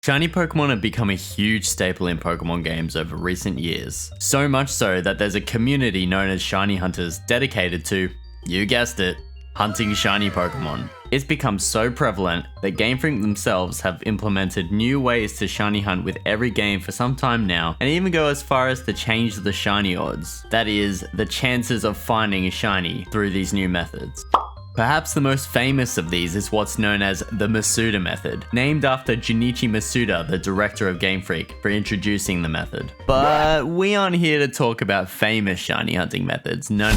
Shiny Pokemon have become a huge staple in Pokemon games over recent years. So much so that there's a community known as Shiny Hunters dedicated to, you guessed it, hunting shiny Pokemon. It's become so prevalent that Game Freak themselves have implemented new ways to shiny hunt with every game for some time now, and even go as far as to change the shiny odds. That is, the chances of finding a shiny through these new methods. Perhaps the most famous of these is what's known as the Masuda method, named after Junichi Masuda, the director of Game Freak, for introducing the method. But we aren't here to talk about famous shiny hunting methods, no.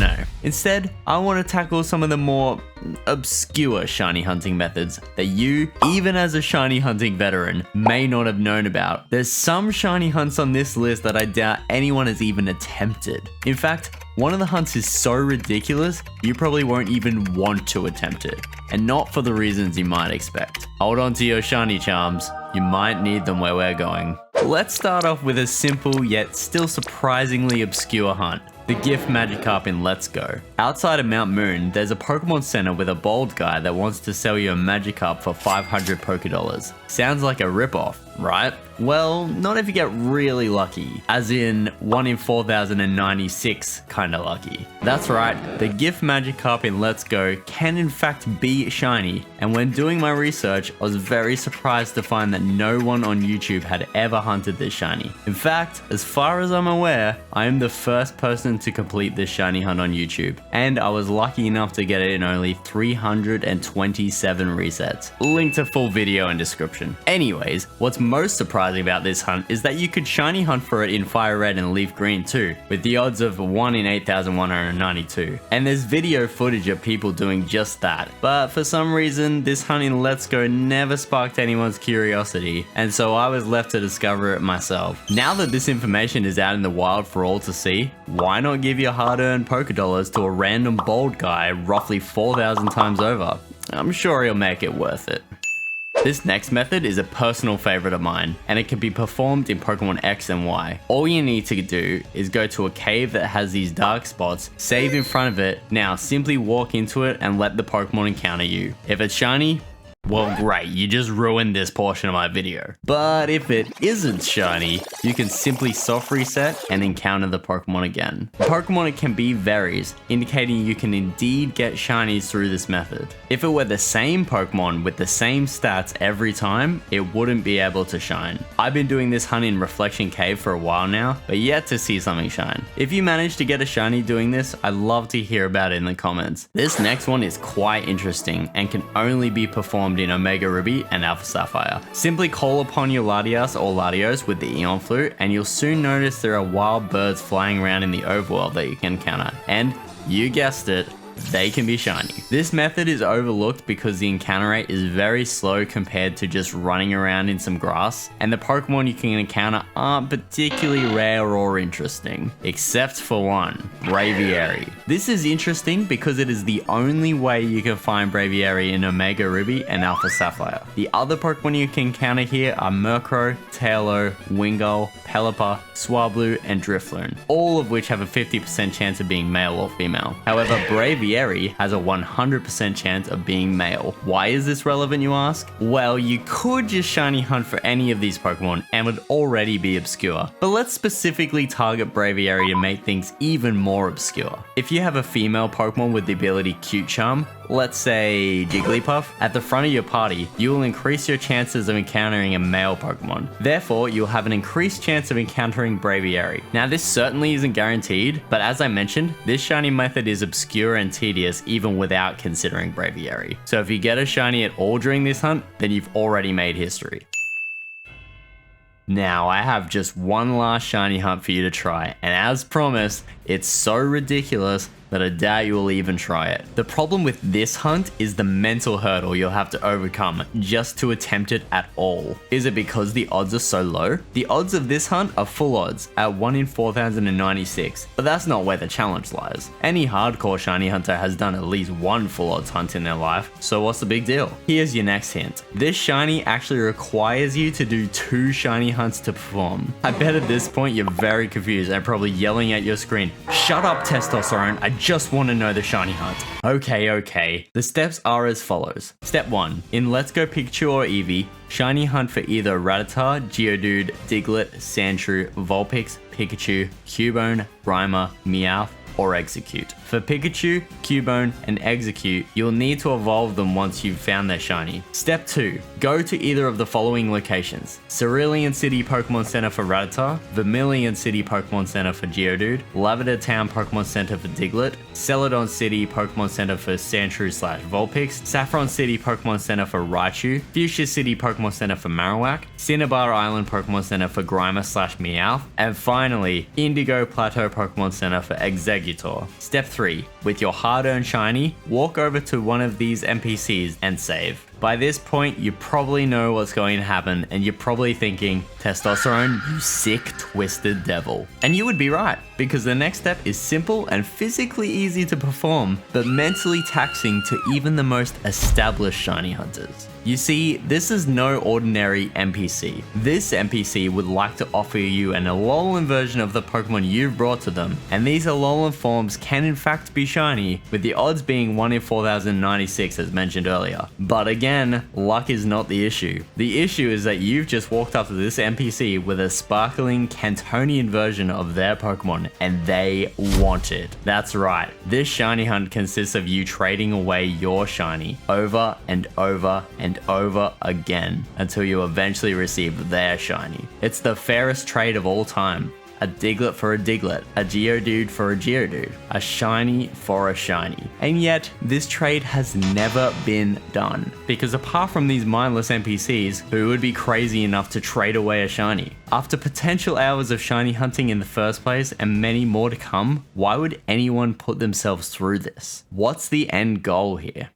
Instead, I want to tackle some of the more obscure shiny hunting methods that you, even as a shiny hunting veteran, may not have known about. There's some shiny hunts on this list that I doubt anyone has even attempted. In fact, one of the hunts is so ridiculous, you probably won't even want to attempt it. And not for the reasons you might expect. Hold on to your shiny charms, you might need them where we're going. Let's start off with a simple yet still surprisingly obscure hunt. The gift Magikarp in Let's Go. Outside of Mount Moon, there's a Pokemon Center with a bald guy that wants to sell you a Magikarp for 500 Pokédollars. Sounds like a ripoff, right? Well, not if you get really lucky, as in 1 in 4,096 kinda lucky. That's right, the gift Magikarp in Let's Go can in fact be shiny, and when doing my research, I was very surprised to find that no one on YouTube had ever hunted this shiny. In fact, as far as I'm aware, I am the first person to complete this shiny hunt on YouTube, and I was lucky enough to get it in only 327 resets. Link to full video in description. Anyways, what's most surprising about this hunt is that you could shiny hunt for it in Fire Red and Leaf Green too, with the odds of 1 in 8,192. And there's video footage of people doing just that, but for some reason this hunt in Let's Go never sparked anyone's curiosity, and so I was left to discover it myself. Now that this information is out in the wild for all to see, why not give your hard-earned Pokédollars to a random bald guy roughly 4,000 times over? I'm sure he'll make it worth it. This next method is a personal favorite of mine, and it can be performed in Pokemon X and Y. All you need to do is go to a cave that has these dark spots, save in front of it, now simply walk into it and let the Pokemon encounter you. If it's shiny, well great, you just ruined this portion of my video. But if it isn't shiny, you can simply soft reset and encounter the Pokemon again. The Pokemon it can be varies, indicating you can indeed get shinies through this method. If it were the same Pokemon with the same stats every time, it wouldn't be able to shine. I've been doing this hunt in Reflection Cave for a while now, but yet to see something shine. If you manage to get a shiny doing this, I'd love to hear about it in the comments. This next one is quite interesting and can only be performed in Omega Ruby and Alpha Sapphire. Simply call upon your Latias or Latios with the Eon Flute, and you'll soon notice there are wild birds flying around in the overworld that you can encounter. And, you guessed it, they can be shiny. This method is overlooked because the encounter rate is very slow compared to just running around in some grass, and the Pokemon you can encounter aren't particularly rare or interesting, except for one, Braviary. This is interesting because it is the only way you can find Braviary in Omega Ruby and Alpha Sapphire. The other Pokemon you can encounter here are Murkrow, Taillow, Wingull, Pelipper, Swablu, and Drifloon, all of which have a 50% chance of being male or female. However, Braviary has a 100% chance of being male. Why is this relevant, you ask? Well, you could just shiny hunt for any of these Pokemon and would already be obscure. But let's specifically target Braviary to make things even more obscure. If you have a female Pokemon with the ability Cute Charm, let's say Jigglypuff, at the front of your party, you will increase your chances of encountering a male Pokemon. Therefore, you'll have an increased chance of encountering Braviary. Now, this certainly isn't guaranteed, but as I mentioned, this shiny method is obscure and tedious even without considering Braviary. So if you get a shiny at all during this hunt, then you've already made history. Now, I have just one last shiny hunt for you to try, and as promised, it's so ridiculous that I doubt you will even try it. The problem with this hunt is the mental hurdle you'll have to overcome just to attempt it at all. Is it because the odds are so low? The odds of this hunt are full odds at 1 in 4,096, but that's not where the challenge lies. Any hardcore shiny hunter has done at least one full odds hunt in their life, so what's the big deal? Here's your next hint. This shiny actually requires you to do 2 shiny hunts to perform. I bet at this point you're very confused and probably yelling at your screen, "Shut up, testosterone, I just want to know the shiny hunt. Okay. The steps are as follows. Step 1. In Let's Go Pikachu or Eevee, shiny hunt for either Rattata, Geodude, Diglett, Sandshrew, Vulpix, Pikachu, Cubone, Grimer, Meowth, or Execute. For Pikachu, Cubone, and Execute, you'll need to evolve them once you've found their shiny. Step 2. Go to either of the following locations: Cerulean City Pokemon Center for Rattata, Vermilion City Pokemon Center for Geodude, Lavender Town Pokemon Center for Diglett, Celadon City Pokemon Center for Sandshrew/Vulpix, Saffron City Pokemon Center for Raichu, Fuchsia City Pokemon Center for Marowak, Cinnabar Island Pokemon Center for Grimer/Meowth, and finally, Indigo Plateau Pokemon Center for Exeggutor. Step 3. With your hard-earned shiny, walk over to one of these NPCs and save. By this point, you probably know what's going to happen, and you're probably thinking, Testosterone, you sick, twisted devil. And you would be right, because the next step is simple and physically easy to perform, but mentally taxing to even the most established shiny hunters. You see, this is no ordinary NPC. This NPC would like to offer you an Alolan version of the Pokemon you've brought to them, and these Alolan forms can in fact be shiny, with the odds being 1 in 4096 as mentioned earlier. But again, luck is not the issue. The issue is that you've just walked up to this NPC with a sparkling Cantonian version of their Pokemon, and they want it. That's right, this shiny hunt consists of you trading away your shiny over and over and over again until you eventually receive their shiny. It's the fairest trade of all time. A Diglett for a Diglett, a Geodude for a Geodude, a shiny for a shiny. And yet, this trade has never been done. Because apart from these mindless NPCs, who would be crazy enough to trade away a shiny? After potential hours of shiny hunting in the first place and many more to come, why would anyone put themselves through this? What's the end goal here?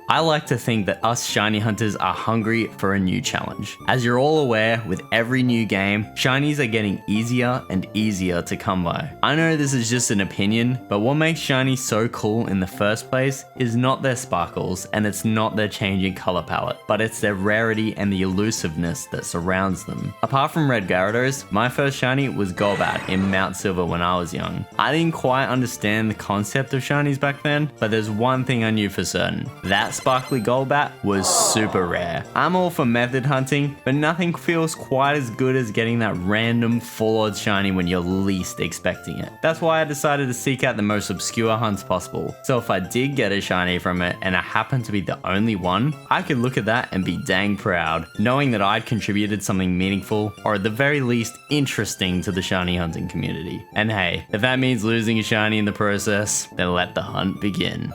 I like to think that us shiny hunters are hungry for a new challenge. As you're all aware, with every new game, shinies are getting easier and easier to come by. I know this is just an opinion, but what makes shinies so cool in the first place is not their sparkles and it's not their changing color palette, but it's their rarity and the elusiveness that surrounds them. Apart from red Gyarados, my first shiny was Golbat in Mount Silver when I was young. I didn't quite understand the concept of shinies back then, but there's one thing I knew for certain. That sparkly Golbat was super rare. I'm all for method hunting, but nothing feels quite as good as getting that random full odds shiny when you're least expecting it. That's why I decided to seek out the most obscure hunts possible. So if I did get a shiny from it and I happened to be the only one, I could look at that and be dang proud, knowing that I'd contributed something meaningful, or at the very least interesting to the shiny hunting community. And hey, if that means losing a shiny in the process, then let the hunt begin.